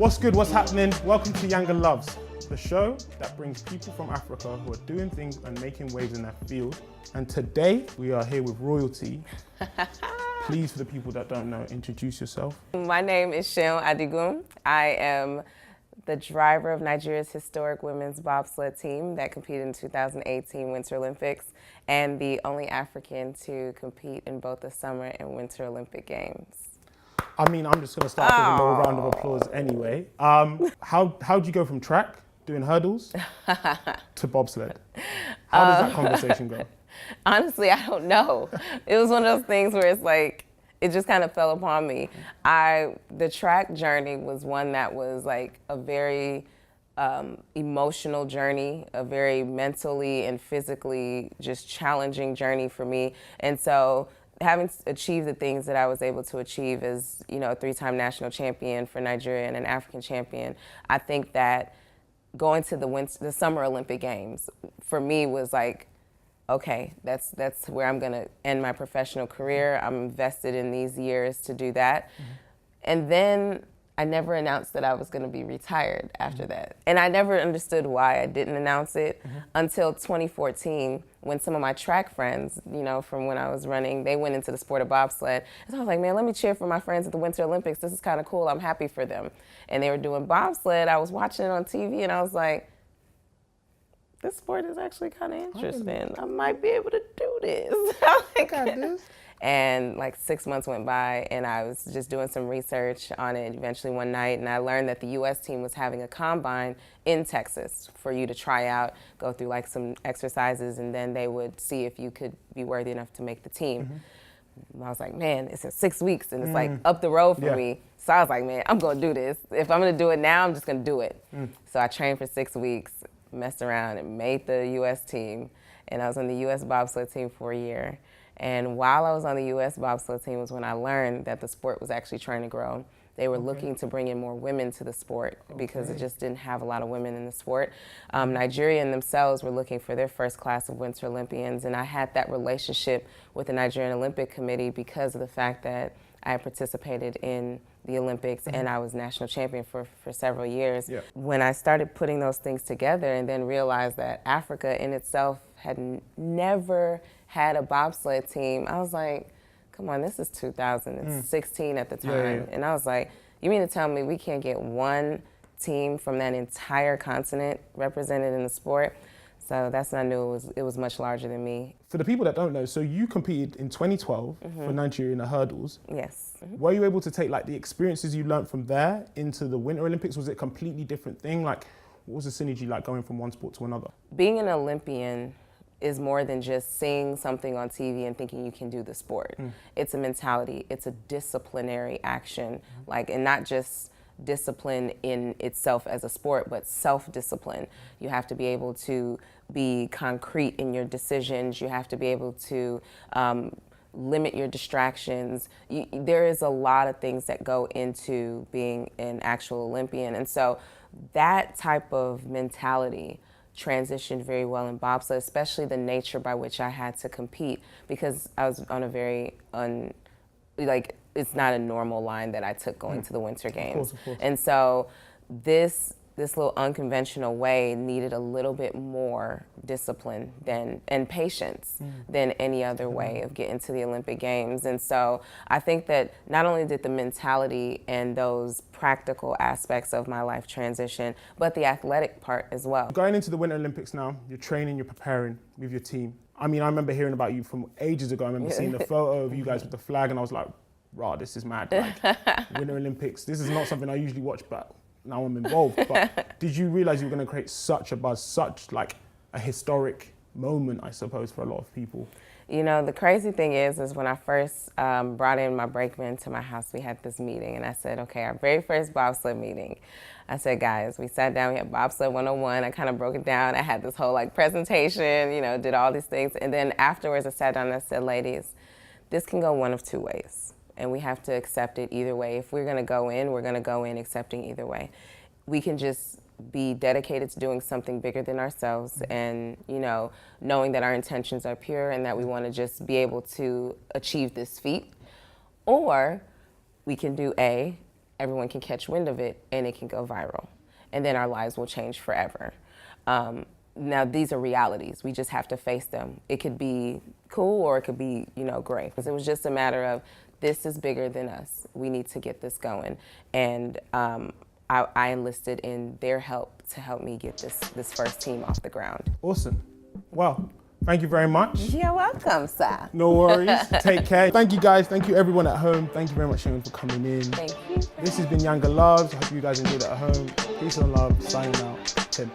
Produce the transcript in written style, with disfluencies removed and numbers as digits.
What's good, what's happening? Welcome to Yanga Loves, the show that brings people from Africa who are doing things and making waves in their field. And today we are here with royalty. Please, for the people that don't know, introduce yourself. My name is Seun Adigun. I am the driver of Nigeria's historic women's bobsled team that competed in 2018 Winter Olympics and the only African to compete in both the Summer and Winter Olympic Games. I mean, I'm just going to start with a little round of applause anyway. How'd you go from track, doing hurdles, to bobsled? How does that conversation go? Honestly, I don't know. It was one of those things where it's like, it just kind of fell upon me. The track journey was one that was like a very emotional journey, a very mentally and physically just challenging journey for me. And so having achieved the things that I was able to achieve as, you know, a three-time national champion for Nigeria and an African champion, I think that going to the Summer Olympic Games for me was like, okay, that's where I'm gonna end my professional career. I'm invested in these years to do that. Mm-hmm. And then I never announced that I was gonna be retired after that. And I never understood why I didn't announce it until 2014, when some of my track friends, you know, from when I was running, they went into the sport of bobsled. And so I was like, man, let me cheer for my friends at the Winter Olympics. This is kind of cool, I'm happy for them. And they were doing bobsled. I was watching it on TV and I was like, this sport is actually kind of interesting. I might be able to do this. I got this. And like 6 months went by and I was just doing some research on it eventually one night, and I learned that the US team was having a combine in Texas for you to try out, go through like some exercises, and then they would see if you could be worthy enough to make the team. I was like, man, it's in 6 weeks and it's like up the road for me. So I was like, man, I'm gonna do this. If I'm gonna do it now, I'm just gonna do it. So I trained for 6 weeks, messed around and made the US team. And I was on the US bobsled team for a year. And while I was on the US bobsled team was when I learned that the sport was actually trying to grow. They were looking to bring in more women to the sport because it just didn't have a lot of women in the sport. Nigeria themselves were looking for their first class of Winter Olympians, and I had that relationship with the Nigerian Olympic Committee because of the fact that I participated in the Olympics and I was national champion for several years. When I started putting those things together and then realized that Africa in itself had never had a bobsled team, I was like, come on, this is 2016 at the time. And I was like, you mean to tell me we can't get one team from that entire continent represented in the sport? So that's when I knew it was much larger than me. For the people that don't know, so you competed in 2012 for Nigeria in the hurdles. Yes. Were you able to take like the experiences you learned from there into the Winter Olympics? Was it a completely different thing? Like, what was the synergy like going from one sport to another? Being an Olympian is more than just seeing something on TV and thinking you can do the sport. It's a mentality, it's a disciplinary action, like, and not just discipline in itself as a sport, but self-discipline. You have to be able to be concrete in your decisions. You have to be able to limit your distractions. There is a lot of things that go into being an actual Olympian. And so that type of mentality transitioned very well in bobsled, especially the nature by which I had to compete, because I was on a very, it's not a normal line that I took going to the Winter Games. Of course. And so this little unconventional way needed a little bit more discipline and patience than any other way of getting to the Olympic Games. And so I think that not only did the mentality and those practical aspects of my life transition, but the athletic part as well. Going into the Winter Olympics now, you're training, you're preparing with your team. I mean, I remember hearing about you from ages ago. I remember seeing the photo of you guys with the flag and I was like, rah, this is mad. Like, Winter Olympics, this is not something I usually watch, but now I'm involved. But did you realize you were going to create such a buzz, such like a historic moment, I suppose, for a lot of people? You know, the crazy thing is when I first brought in my brakeman to my house, we had this meeting, and I said, okay, our very first bobsled meeting. I said, guys, we sat down, we had bobsled 101. I kind of broke it down. I had this whole like presentation, you know, did all these things. And then afterwards I sat down and I said, ladies, this can go one of two ways. And we have to accept it either way. If we're gonna go in, we're gonna go in accepting either way. We can just be dedicated to doing something bigger than ourselves and, you know, knowing that our intentions are pure and that we wanna just be able to achieve this feat. Or we can do A, everyone can catch wind of it and it can go viral. And then our lives will change forever. Now, these are realities. We just have to face them. It could be cool or it could be, great. It was just a matter of, this is bigger than us. We need to get this going. And I enlisted in their help to help me get this first team off the ground. Awesome. Well, thank you very much. You're welcome, sir. No worries. Take care. Thank you, guys. Thank you, everyone at home. Thank you very much, Suen, for coming in. Thank you. This has been Yanga Loves. I hope you guys enjoyed it at home. Peace and love. Signing out. Tim.